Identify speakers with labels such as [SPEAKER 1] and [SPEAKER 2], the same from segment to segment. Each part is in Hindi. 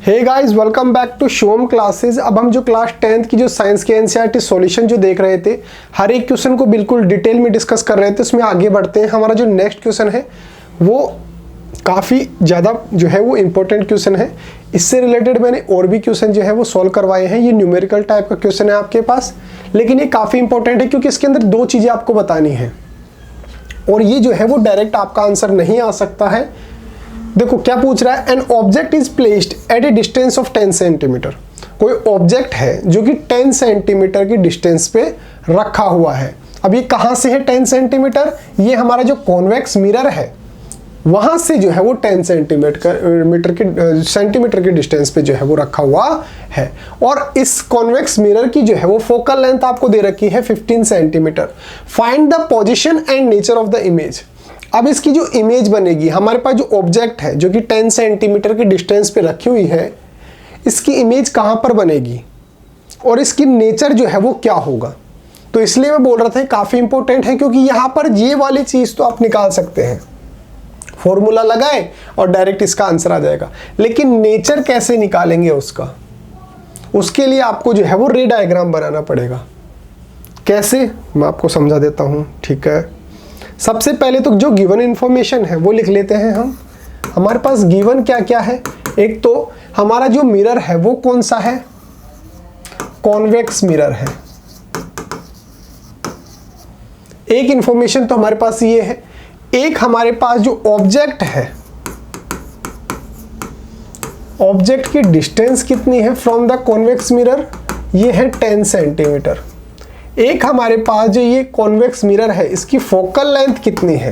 [SPEAKER 1] Hey guys, welcome back to Shivam classes. अब हम जो क्लास 10th की जो साइंस के एनसीईआरटी सॉल्यूशन जो देख रहे थे, हर एक क्वेश्चन को बिल्कुल डिटेल में डिस्कस कर रहे थे, उसमें आगे बढ़ते हैं। हमारा जो नेक्स्ट क्वेश्चन है वो काफ़ी ज़्यादा जो है वो इम्पोर्टेंट क्वेश्चन है। इससे रिलेटेड मैंने और भी क्वेश्चन जो है वो सॉल्व करवाए हैं। ये न्यूमेरिकल टाइप का क्वेश्चन है आपके पास, लेकिन ये काफ़ी इंपॉर्टेंट है क्योंकि इसके अंदर दो चीज़ें आपको बतानी है और ये जो है वो डायरेक्ट आपका आंसर नहीं आ सकता है। देखो क्या पूछ रहा है, an object is placed at A distance of 10 centimetre. कोई ऑब्जेक्ट है जो कि 10 सेंटीमीटर की डिस्टेंस पे रखा हुआ है। अब ये कहाँ से है 10 सेंटीमीटर? ये हमारा जो कॉन्वेक्स मिरर है वहां से जो है वो 10 सेंटीमीटर की डिस्टेंस पे जो है वो रखा हुआ है। और इस कॉन्वेक्स मिरर की जो है वो फोकल लेंथ आपको दे रखी है 15 centimetre. Find the position and nature of the image. अब इसकी जो इमेज बनेगी, हमारे पास जो ऑब्जेक्ट है जो कि 10 सेंटीमीटर की डिस्टेंस पे रखी हुई है, इसकी इमेज कहाँ पर बनेगी और इसकी नेचर जो है वो क्या होगा। तो इसलिए मैं बोल रहा था काफ़ी इंपॉर्टेंट है क्योंकि यहाँ पर ये वाली चीज़ तो आप निकाल सकते हैं, फॉर्मूला लगाए और डायरेक्ट इसका आंसर आ जाएगा, लेकिन नेचर कैसे निकालेंगे उसका, उसके लिए आपको जो है वो रे डायग्राम बनाना पड़ेगा। कैसे, मैं आपको समझा देता हूँ। ठीक है, सबसे पहले तो जो गिवन इंफॉर्मेशन है वो लिख लेते हैं हम। हमारे पास गिवन क्या क्या है, एक तो हमारा जो मिरर है वो कौन सा है, कॉन्वेक्स मिरर है। एक इंफॉर्मेशन तो हमारे पास ये है। एक हमारे पास जो ऑब्जेक्ट है, ऑब्जेक्ट की डिस्टेंस कितनी है फ्रॉम द कॉन्वेक्स मिरर, ये है 10 सेंटीमीटर। एक हमारे पास जो ये कॉन्वेक्स मिरर है इसकी फोकल लेंथ कितनी है,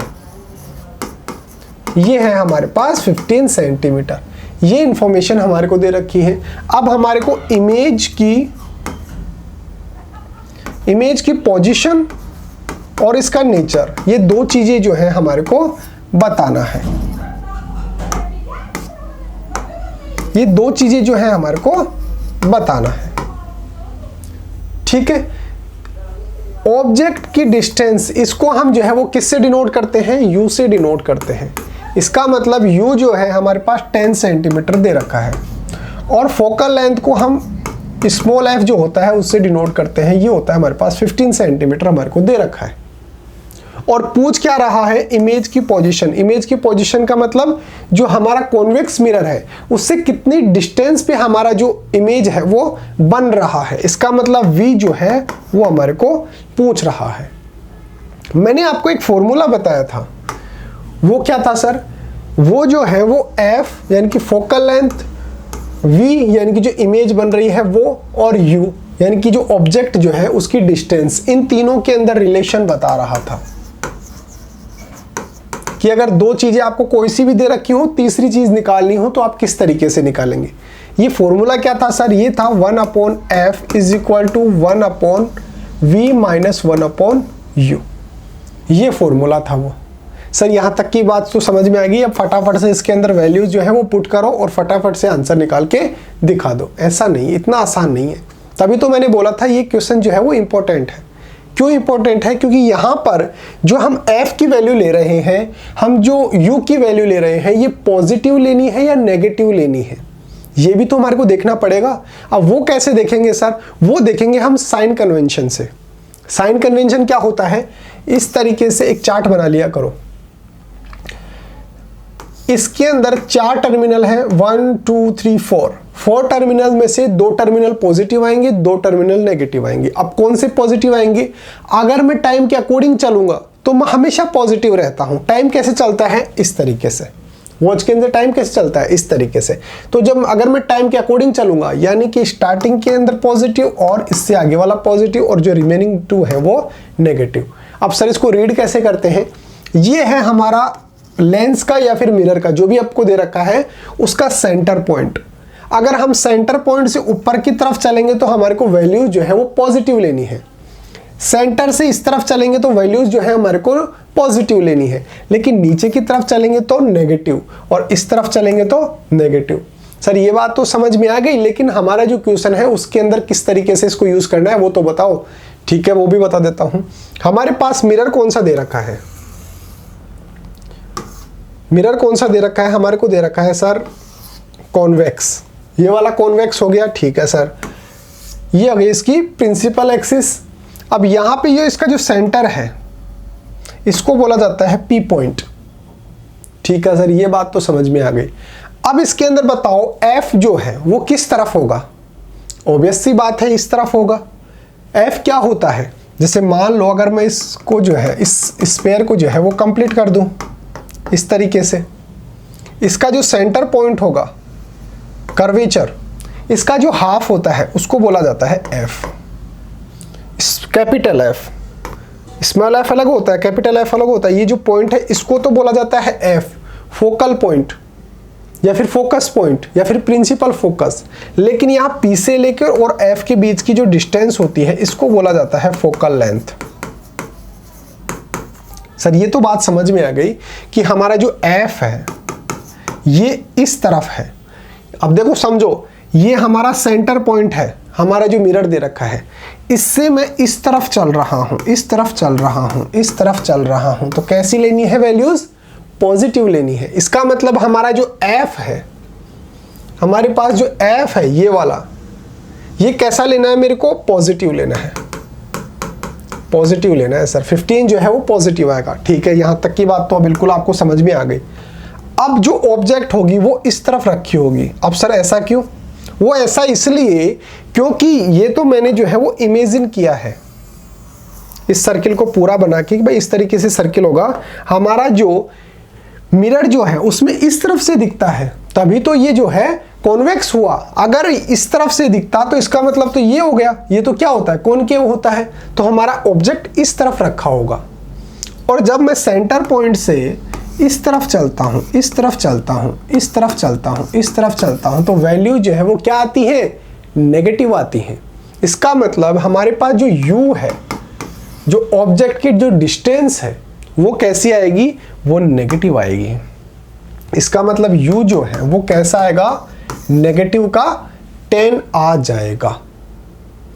[SPEAKER 1] ये है हमारे पास 15 सेंटीमीटर। ये इंफॉर्मेशन हमारे को दे रखी है। अब हमारे को इमेज की पोजीशन और इसका नेचर, ये दो चीजें जो है हमारे को बताना है। ये दो चीजें जो है हमारे को बताना है। ठीक है, ऑब्जेक्ट की डिस्टेंस, इसको हम जो है वो किससे डिनोट करते हैं, u से डिनोट करते हैं। इसका मतलब u जो है हमारे पास 10 सेंटीमीटर दे रखा है और फोकल लेंथ को हम स्मॉल f जो होता है उससे डिनोट करते हैं। ये होता है हमारे पास 15 सेंटीमीटर हमारे को दे रखा है। और पूछ क्या रहा है, इमेज की पोजीशन। इमेज की पोजीशन का मतलब जो हमारा कॉन्वेक्स मिरर है उससे कितनी डिस्टेंस पे हमारा जो इमेज है वो बन रहा है। इसका मतलब v जो है वो हमारे को पूछ रहा है। मैंने आपको एक फॉर्मूला बताया था, वो क्या था सर, वो जो है वो f यानी कि फोकल लेंथ, v यानी कि जो इमेज बन रही है वो, और u यानी कि जो ऑब्जेक्ट जो है उसकी डिस्टेंस, इन तीनों के अंदर रिलेशन बता रहा था कि अगर दो चीजें आपको कोई सी भी दे रखी हो, तीसरी चीज निकालनी हो तो आप किस तरीके से निकालेंगे। ये फॉर्मूला क्या था सर, ये था 1/f is equal to 1/v minus 1/u। ये फॉर्मूला था वो। सर यहाँ तक की बात तो समझ में आ गई। अब फटाफट से इसके अंदर वैल्यूज जो है वो पुट करो और फटाफट से आंसर निकाल के दिखा दो। ऐसा नहीं, इतना आसान नहीं है। तभी तो मैंने बोला था ये क्वेश्चन जो है वो इंपॉर्टेंट है। क्यों इंपॉर्टेंट है? क्योंकि यहाँ पर जो हम f की वैल्यू ले रहे हैं, हम जो u की वैल्यू ले रहे हैं, ये पॉजिटिव लेनी है या नेगेटिव लेनी है, ये भी तो हमारे को देखना पड़ेगा। अब वो कैसे देखेंगे सर, वो देखेंगे हम साइन कन्वेंशन से। साइन कन्वेंशन क्या होता है, इस तरीके से एक चार्ट बना लिया करो। इसके अंदर 4 टर्मिनल है, 1 2 3 4 टर्मिनल में से 2 टर्मिनल पॉजिटिव आएंगे, 2 टर्मिनल नेगेटिव आएंगे। अब कौन से पॉजिटिव आएंगे, अगर मैं टाइम के अकॉर्डिंग चलूंगा तो मैं हमेशा पॉजिटिव रहता हूं। टाइम कैसे चलता है, इस तरीके से। वॉच के अंदर टाइम कैसे चलता है, इस तरीके से। तो जब अगर मैं टाइम के अकॉर्डिंग चलूंगा, यानी कि स्टार्टिंग के अंदर पॉजिटिव और इससे आगे वाला पॉजिटिव और जो रिमेनिंग 2 है वो नेगेटिव। अब सर इसको रीड कैसे करते हैं, ये है हमारा लेंस का या फिर मिरर का, जो भी आपको दे रखा है उसका सेंटर पॉइंट। अगर हम सेंटर पॉइंट से ऊपर की तरफ चलेंगे तो हमारे को वैल्यूज जो है वो पॉजिटिव लेनी है। सेंटर से इस तरफ चलेंगे तो वैल्यूज जो है हमारे को पॉजिटिव लेनी है, लेकिन नीचे की तरफ चलेंगे तो नेगेटिव और इस तरफ चलेंगे तो नेगेटिव। सर ये बात तो समझ में आ गई, लेकिन हमारा जो क्वेश्चन है उसके अंदर किस तरीके से इसको यूज करना है वो तो बताओ। ठीक है, वो भी बता देता हूं। हमारे पास मिरर कौन सा दे रखा है, मिरर कौन सा दे रखा है, हमारे को दे रखा है सर कॉन्वेक्स। ये वाला कॉन्वेक्स हो गया, ठीक है सर। ये हो गई इसकी प्रिंसिपल एक्सिस। अब यहाँ पे ये इसका जो सेंटर है इसको बोला जाता है पी पॉइंट, ठीक है सर। ये बात तो समझ में आ गई। अब इसके अंदर बताओ एफ जो है वो किस तरफ होगा? ऑब्वियस सी बात है इस तरफ होगा। एफ क्या होता है, जैसे मान लो अगर मैं इसको जो है इस स्पेयर को जो है वो कंप्लीट कर दूं इस तरीके से, इसका जो सेंटर पॉइंट होगा कर्वेचर, इसका जो हाफ होता है उसको बोला जाता है F, capital F. Small F अलग होता है, कैपिटल एफ अलग होता है। ये जो पॉइंट है इसको तो बोला जाता है एफ, फोकल पॉइंट या फिर फोकस पॉइंट या फिर प्रिंसिपल फोकस। लेकिन यहाँ पी से लेकर और एफ के बीच की जो डिस्टेंस होती है इसको बोला जाता है फोकल लेंथ। सर ये तो बात समझ में आ गई कि हमारा जो एफ है ये इस तरफ है। अब देखो समझो, ये हमारा सेंटर पॉइंट है, हमारा जो मिरर दे रखा है, इससे मैं इस तरफ चल रहा हूं, इस तरफ चल रहा हूं, इस तरफ चल रहा हूं, तो कैसी लेनी है वैल्यूज? पॉजिटिव लेनी है। इसका मतलब हमारा जो एफ है, हमारे पास जो एफ है ये वाला, ये कैसा लेना है मेरे को? पॉजिटिव लेना है, पॉजिटिव लेना है सर। 15 जो है वो पॉजिटिव आएगा, ठीक है। यहां तक की बात तो बिल्कुल आपको समझ में आ गई। अब जो ऑब्जेक्ट होगी वो इस तरफ रखी होगी। अब सर ऐसा क्यों? वो ऐसा इसलिए क्योंकि ये तो मैंने जो है वो इमेजिन किया है इस सर्किल को पूरा बना के, भाई इस तरीके से सर्किल होगा। हमारा जो मिरर जो है उसमें इस तरफ से दिखता है, तभी तो ये जो है कॉन्वेक्स हुआ। अगर इस तरफ से दिखता तो इसका मतलब तो ये हो गया, ये तो क्या होता है? कॉनकेव होता है। तो हमारा ऑब्जेक्ट इस तरफ रखा होगा। और जब मैं सेंटर पॉइंट से इस तरफ चलता हूं, इस तरफ चलता हूं, इस तरफ चलता हूं, इस तरफ चलता हूं, तो वैल्यू जो है वो क्या आती है? नेगेटिव आती है। इसका मतलब हमारे पास जो u है, जो ऑब्जेक्ट की जो डिस्टेंस है वो कैसी आएगी? वो नेगेटिव आएगी। इसका मतलब u जो है वो कैसा आएगा? नेगेटिव का 10 आ जाएगा,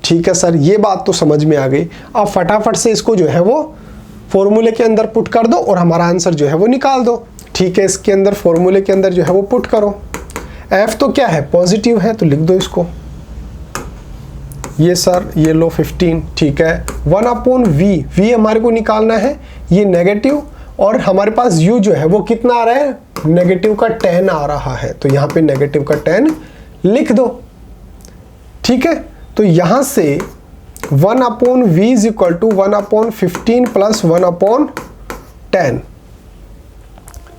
[SPEAKER 1] ठीक है सर। ये बात तो समझ में आ गई। अब फटाफट से इसको जो है वो फॉर्मूले के अंदर पुट कर दो और हमारा आंसर जो है वो निकाल दो, ठीक है। इसके अंदर फॉर्मूले के अंदर जो है वो पुट करो। एफ तो क्या है? पॉजिटिव है, तो लिख दो इसको। ये सर ये लो 15, ठीक है। 1/v, v हमारे को निकालना है, ये नेगेटिव, और हमारे पास u जो है वो कितना आ रहा है? नेगेटिव का 10 आ रहा है, तो यहाँ पे नेगेटिव का 10 लिख दो, ठीक है। तो यहाँ से 1/v is equal to 1/15 plus 1/10,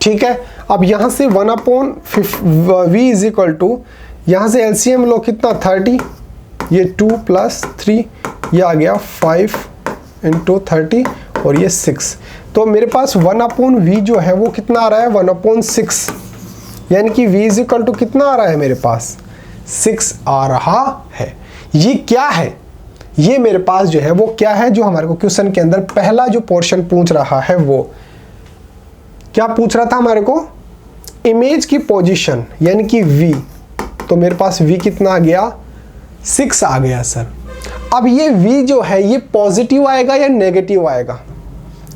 [SPEAKER 1] ठीक है। अब यहाँ से 1/v इज इक्वल टू, यहाँ से एलसीएम लो कितना? 30, ये 2 प्लस 3, ये आ गया 5 इंटू 30 और ये 6। तो मेरे पास 1/v जो है वो कितना आ रहा है? 1/6, यानी कि v इज इक्वल टू कितना आ रहा है मेरे पास? 6 आ रहा है। ये क्या है? ये मेरे पास जो है वो क्या है जो हमारे को क्वेश्चन के अंदर पहला जो पोर्शन पूछ रहा है वो क्या पूछ रहा था हमारे को? इमेज की पोजीशन, यानी कि v। तो मेरे पास v कितना आ गया? 6 आ गया सर। अब ये v जो है ये पॉजिटिव आएगा या नेगेटिव आएगा?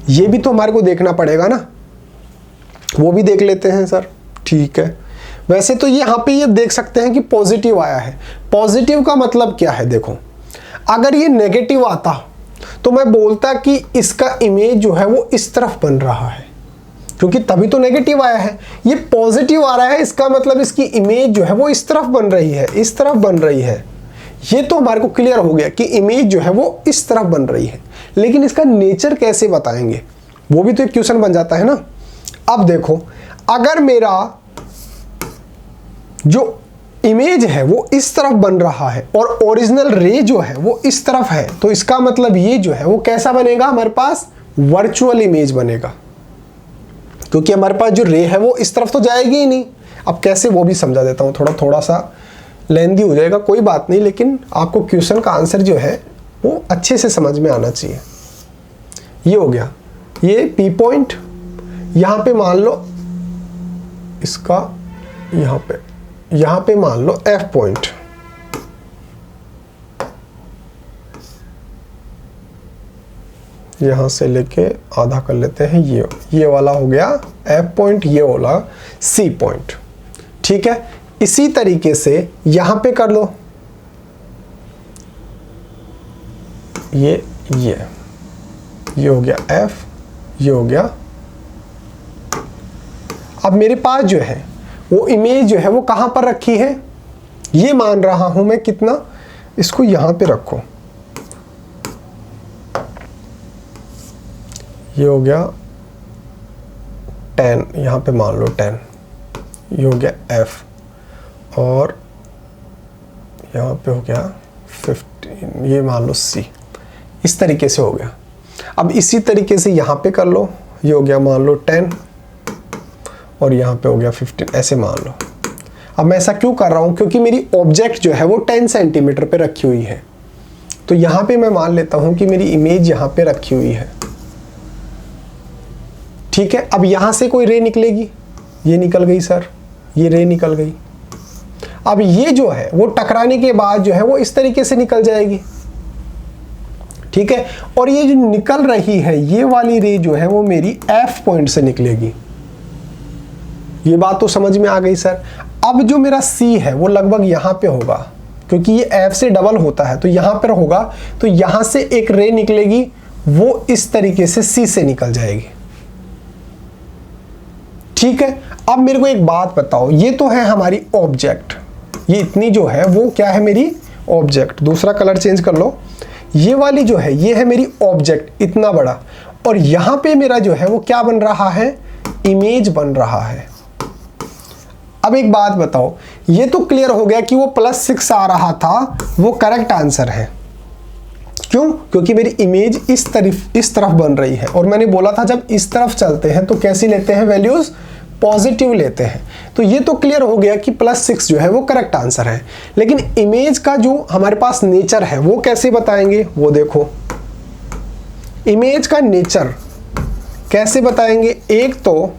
[SPEAKER 1] ये भी तो हमारे को देखना पड़ेगा ना, वो भी देख लेते हैं सर, ठीक है। वैसे तो यहाँ पे ये देख सकते हैं कि पॉजिटिव आया है। पॉजिटिव का मतलब क्या है? देखो, अगर ये नेगेटिव आता तो मैं बोलता कि इसका इमेज जो है वो इस तरफ बन रहा है, क्योंकि तभी तो नेगेटिव आया है। ये पॉजिटिव आ रहा है, इसका मतलब इसकी इमेज जो है वो इस तरफ बन रही है, इस तरफ बन रही है। ये तो हमारे को क्लियर हो गया कि इमेज जो है वो इस तरफ बन रही है, लेकिन इसका नेचर कैसे बताएंगे? वो भी तो एक क्वेश्चन बन जाता है ना। अब देखो, अगर मेरा जो इमेज है वो इस तरफ बन रहा है और ओरिजिनल रे जो है वो इस तरफ है, तो इसका मतलब ये जो है वो कैसा बनेगा? हमारे पास वर्चुअल इमेज बनेगा, क्योंकि हमारे पास जो रे है वो इस तरफ तो जाएगी ही नहीं। अब कैसे वो भी समझा देता हूँ, थोड़ा सा लेंदी हो जाएगा, कोई बात नहीं, लेकिन आपको क्वेश्चन का आंसर जो है वो अच्छे से समझ में आना चाहिए। ये हो गया, ये पी पॉइंट। यहाँ पे मान लो इसका, यहाँ पे मान लो एफ पॉइंट। यहाँ से लेके आधा कर लेते हैं, ये वाला हो गया एफ पॉइंट, ये वाला सी पॉइंट, ठीक है। इसी तरीके से यहां पे कर लो, ये हो गया F, ये हो गया। अब मेरे पास जो है वो इमेज जो है वो कहां पर रखी है, ये मान रहा हूं मैं कितना, इसको यहां पे रखो, ये हो गया 10, यहां पे मान लो 10, ये हो गया F, और यहां पे हो गया 15, ये मान लो C। इस तरीके से हो गया। अब इसी तरीके से यहाँ पे कर लो, ये हो गया मान लो 10 और यहाँ पे हो गया 15, ऐसे मान लो। अब मैं ऐसा क्यों कर रहा हूँ, क्योंकि मेरी ऑब्जेक्ट जो है वो 10 सेंटीमीटर पे रखी हुई है, तो यहाँ पे मैं मान लेता हूँ कि मेरी इमेज यहाँ पे रखी हुई है। ठीक है, अब यहाँ से कोई रे निकलेगी, ये निकल गई सर, ये रे निकल गई। अब ये जो है वो टकराने के बाद जो है वो इस तरीके से निकल जाएगी। ठीक है, और ये जो निकल रही है ये वाली रे जो है वो मेरी F पॉइंट से निकलेगी। ये बात तो समझ में आ गई सर। अब जो मेरा C है वो लगभग यहाँ पे होगा, क्योंकि ये F से डबल होता है तो यहाँ पर होगा, तो यहाँ से एक रे निकलेगी, वो इस तरीके से C से निकल जाएगी। ठीक है, अब मेरे को एक बात बताओ, ये तो है हमारी ऑब्जेक्ट, ये इतनी जो है वो क्या है, मेरी ऑब्जेक्ट। दूसरा कलर चेंज कर लो, ये वाली जो है ये है मेरी ऑब्जेक्ट, इतना बड़ा, और यहां पे मेरा जो है वो क्या बन रहा है, इमेज बन रहा है। अब एक बात बताओ, ये तो क्लियर हो गया कि वो +6 आ रहा था, वो करेक्ट आंसर है। क्यों? क्योंकि मेरी इमेज इस तरफ बन रही है, और मैंने बोला था जब इस तरफ चलते हैं तो कैसी लेते हैं वैल्यूज, पॉजिटिव लेते हैं। तो ये तो क्लियर हो गया कि +6 जो है वो करेक्ट आंसर है। लेकिन इमेज का जो हमारे पास नेचर है वो कैसे बताएंगे, वो देखो इमेज का नेचर कैसे बताएंगे। एक तो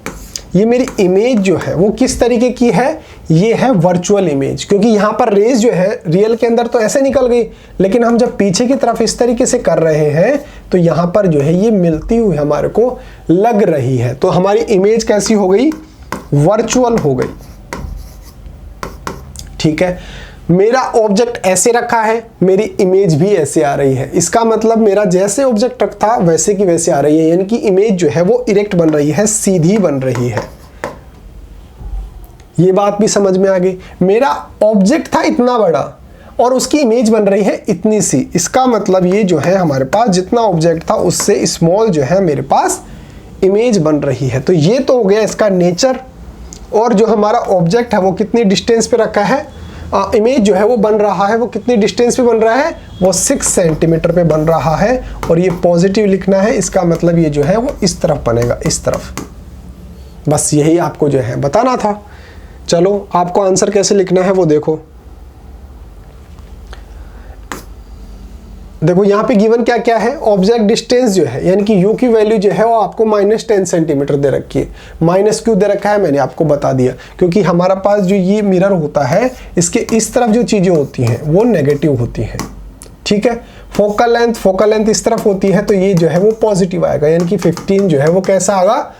[SPEAKER 1] ये मेरी इमेज जो है वो किस तरीके की है, ये है वर्चुअल इमेज, क्योंकि यहाँ पर रेज जो है रियल के अंदर तो ऐसे निकल गई, लेकिन हम जब पीछे की तरफ इस तरीके से कर रहे हैं तो यहाँ पर जो है ये मिलती हुई हमारे को लग रही है, तो हमारी इमेज कैसी हो गई, वर्चुअल हो गई। ठीक है, मेरा ऑब्जेक्ट ऐसे रखा है, मेरी इमेज भी ऐसे आ रही है, इसका मतलब मेरा जैसे ऑब्जेक्ट था वैसे की वैसे आ रही है, यानी कि इमेज जो है वो इरेक्ट बन रही है, सीधी बन रही है। ये बात भी समझ में आ गई। मेरा ऑब्जेक्ट था इतना बड़ा और उसकी इमेज बन रही है इतनी सी, इसका मतलब ये जो है हमारे पास जितना ऑब्जेक्ट था उससे स्मॉल जो है मेरे पास इमेज बन रही है। तो ये तो हो गया इसका नेचर। और जो हमारा ऑब्जेक्ट है वो कितनी डिस्टेंस पे रखा है, इमेज जो है वो बन रहा है वो कितनी डिस्टेंस पे बन रहा है, वो 6 सेंटीमीटर पे बन रहा है, और ये पॉजिटिव लिखना है, इसका मतलब ये जो है वो इस तरफ बनेगा, इस तरफ। बस यही आपको जो है बताना था। चलो आपको आंसर कैसे लिखना है वो देखो। देखो यहाँ पे गिवन क्या क्या है, ऑब्जेक्ट डिस्टेंस जो है यानी कि u की वैल्यू जो है वो आपको -10 सेंटीमीटर दे रखी है। माइनस क्यों दे रखा है मैंने आपको बता दिया, क्योंकि हमारा पास जो ये मिरर होता है इसके इस तरफ जो चीज़ें होती हैं वो नेगेटिव होती हैं। ठीक है, फोकल लेंथ इस तरफ होती है, तो ये जो है वो पॉजिटिव आएगा, यानी कि 15 जो है वो कैसा आएगा,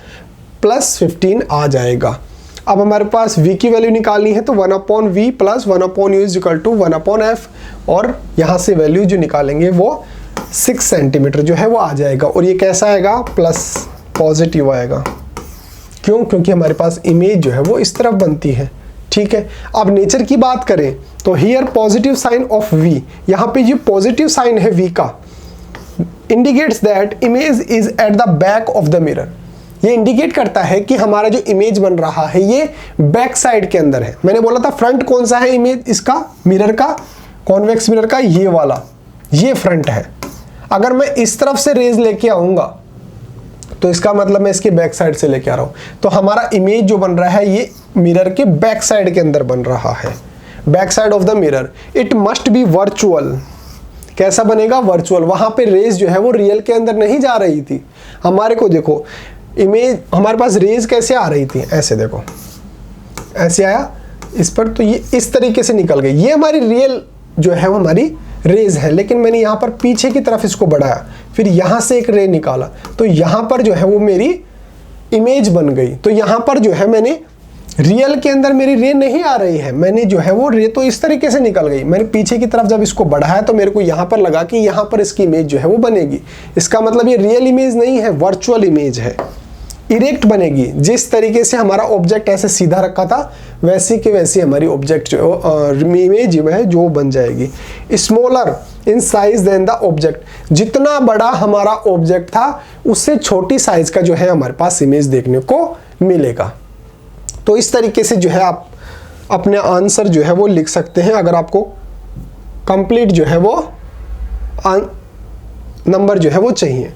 [SPEAKER 1] +15 आ जाएगा। अब हमारे पास v की वैल्यू निकालनी है, तो 1/v + 1/u = 1/f, और यहाँ से वैल्यू जो निकालेंगे वो 6 सेंटीमीटर जो है वो आ जाएगा, और ये कैसा आएगा, प्लस पॉजिटिव आएगा। क्यों? क्योंकि हमारे पास इमेज जो है वो इस तरफ बनती है। ठीक है, अब नेचर की बात करें तो here positive sign of v, यहाँ पे जो पॉजिटिव साइन है v का, indicates that image is at the back of the mirror. ये इंडिकेट करता है कि हमारा जो इमेज बन रहा है ये बैक साइड के अंदर है। मैंने बोला था फ्रंट कौन सा है इमेज, इसका मिरर का, कॉन्वेक्स मिरर का, ये वाला, ये फ्रंट है। अगर मैं इस तरफ से रेज लेके आऊंगा तो इसका मतलब मैं इसके बैक साइड से लेके आ रहा हूं, तो हमारा इमेज जो बन रहा है ये मिरर के बैक साइड के अंदर बन रहा है, back side of the mirror. It must be virtual. कैसा बनेगा, वर्चुअल। वहां पे रेज जो है वो रियल के अंदर नहीं जा रही थी। हमारे को देखो इमेज, हमारे पास रेज कैसे आ रही थी, ऐसे देखो, ऐसे आया इस पर, तो ये इस तरीके से निकल गई। ये हमारी रियल जो है वो हमारी रेज है, लेकिन मैंने यहाँ पर पीछे की तरफ इसको बढ़ाया, फिर यहाँ से एक रे निकाला, तो यहाँ पर जो है वो मेरी इमेज बन गई। तो यहाँ पर जो है मैंने रियल के अंदर मेरी रे नहीं आ रही है, मैंने जो है वो रे तो इस तरीके से निकल गई, मैंने पीछे की तरफ जब इसको बढ़ाया तो मेरे को यहाँ पर लगा कि यहाँ पर इसकी इमेज जो है वो बनेगी। इसका मतलब ये रियल इमेज नहीं है, वर्चुअल इमेज है, इरेक्ट बनेगी। जिस तरीके से हमारा ऑब्जेक्ट ऐसे सीधा रखा था वैसी के वैसी हमारी ऑब्जेक्ट जो इमेज है जो बन जाएगी। Smaller in size than the object, जितना बड़ा हमारा ऑब्जेक्ट था उससे छोटी साइज का जो है हमारे पास इमेज देखने को मिलेगा। तो इस तरीके से जो है आप अपने आंसर जो है वो लिख सकते हैं, अगर आपको कंप्लीट जो है वो नंबर जो है वो चाहिए।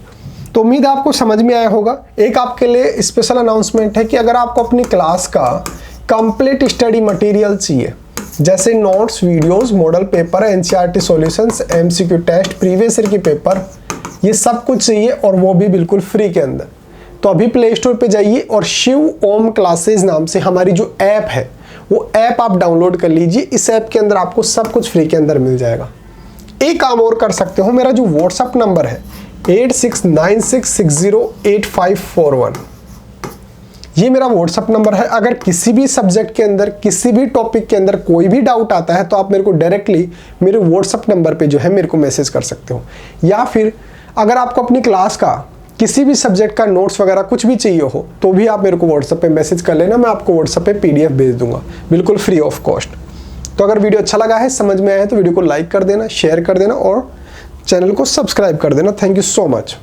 [SPEAKER 1] तो उम्मीद है आपको समझ में आया होगा। एक आपके लिए स्पेशल अनाउंसमेंट है कि अगर आपको अपनी क्लास का कंप्लीट स्टडी मटेरियल चाहिए, जैसे notes, videos, model paper, NCERT solutions, MCQ test, previous year की पेपर, ये सब कुछ चाहिए और वो भी बिल्कुल फ्री के अंदर, तो अभी प्ले स्टोर पे जाइए और शिव ओम क्लासेस नाम से हमारी जो ऐप है वो ऐप आप डाउनलोड कर लीजिए। इस ऐप के अंदर आपको सब कुछ फ्री के अंदर मिल जाएगा। एक काम और कर सकते हो, मेरा जो व्हाट्सअप नंबर है 8696608541, ये मेरा व्हाट्सअप नंबर है। अगर किसी भी सब्जेक्ट के अंदर, किसी भी टॉपिक के अंदर कोई भी डाउट आता है तो आप मेरे को डायरेक्टली मेरे व्हाट्सअप नंबर पे जो है मेरे को मैसेज कर सकते हो। या फिर अगर आपको अपनी क्लास का किसी भी सब्जेक्ट का नोट्स वगैरह कुछ भी चाहिए हो तो भी आप मेरे को व्हाट्सएप पे मैसेज कर लेना, मैं आपको व्हाट्सएप पे PDF भेज दूंगा बिल्कुल फ्री ऑफ कॉस्ट। तो अगर वीडियो अच्छा लगा है, समझ में आया है तो वीडियो को लाइक कर देना, शेयर कर देना और चैनल को सब्सक्राइब कर देना। Thank you so much.